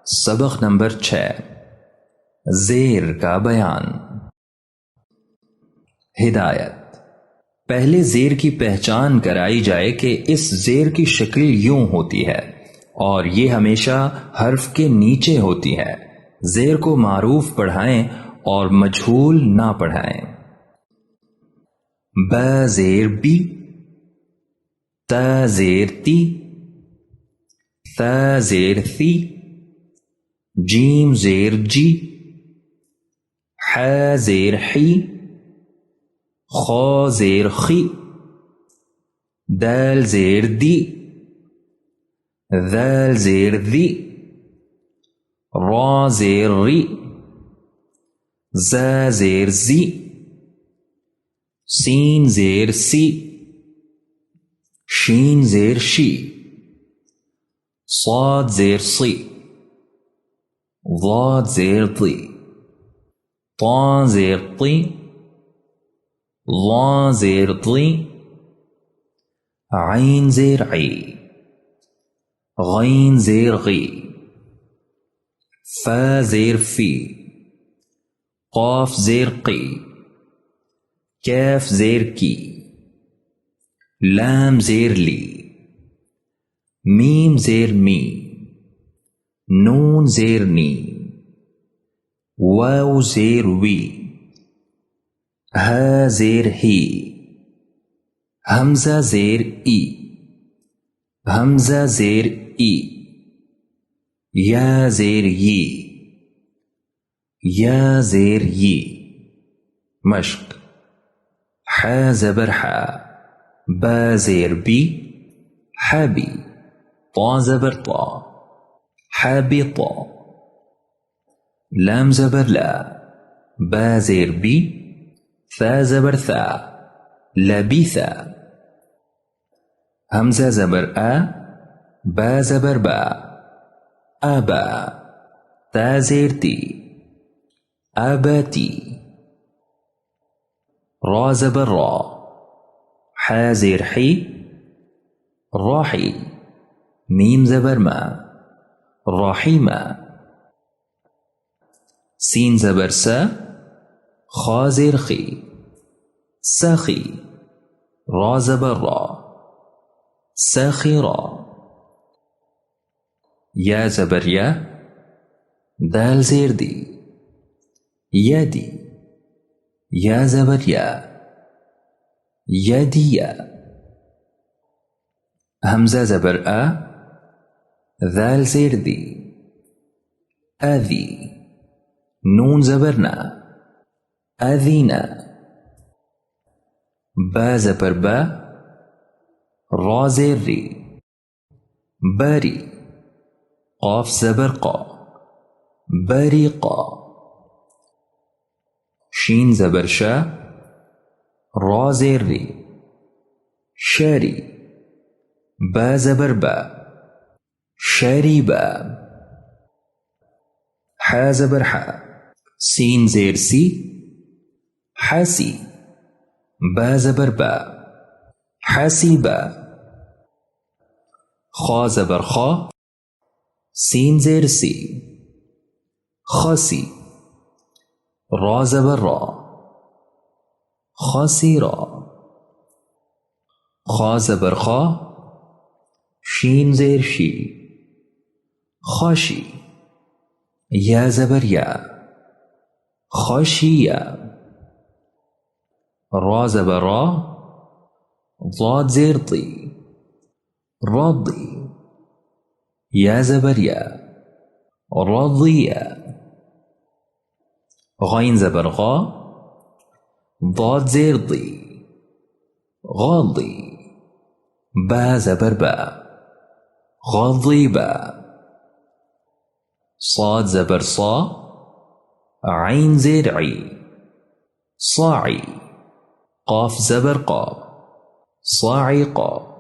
سبق نمبر 6، زیر کا بیان۔ ہدایت۔ پہلے زیر کی پہچان کرائی جائے کہ اس زیر کی شکل یوں ہوتی ہے اور یہ ہمیشہ حرف کے نیچے ہوتی ہے۔ زیر کو معروف پڑھائیں اور مجہول نہ پڑھائیں۔ ب زیر بی، ت زیر تی، ث زیر ثی، جیم زیر جی، ح زیر حی، خ زیر خی، دال زیر دی، ذال زیر ذی، را زیر ری، ز زیر زی، سین زیر سی، شین زیر شی، صاد زیر صی، ضاد زیر ضی، طا زیر طی، ظا زیر ضی، عین زیر عی، غین زیر غی، ف زیر فی، قاف زیر قی، کیف زیر کی، لام زیر لی، میم زیر می، نون زیر نی، واو زیر وی، ہ زیر ہی، حمزہ زیر ای، حمزہ زیر ای، یا زیر یی، یا زیر یی۔ مشق۔ ح زبر ح، ب زیر بی، حبی، طا زبر طا، حبطا، لام زبر لا، با زیر بی، ثا زبر ثا، لبثا، حمزہ زبر آ، با زبر با، ابا، تا زیر تی، ابتی، را زبر را، ح زیر حی، راحی، میم زبر ما، رحیمہ، سین زبر سا، خا زیر خی، سخی، را زبر را، سخرا، یا زبر یا، دال زیر دی، یدی، یا زبر یا، یدیا، حمزہ زبر آ، ذال زیر دی، اذی، نون زبر نا، اذینا، با زبر با، را زیر ری، بری، قاف زبر قا، بریقا، شین زبر شا، را زیر ری، شری، با زبر با، شریبا، ح زبر ح، سین زیر سی، حسی، با زبر با، حسیبا، خا زبر خا، سین زیر سی، خسی، را زبر را، خسیرا، خا زبر خا، شین زیر شی، خاشی، یا زبر یا، خاشیا، را زبر را، ضاد زیر طی، رضی، یا زبر یا، رضیا، غین زبر غا، ضاد زیر ضی، غاضی، با زبر با، غضیبا، صاد زبر صا، عین زیر عی، صاعی، قاف زبر قا، صاعقا،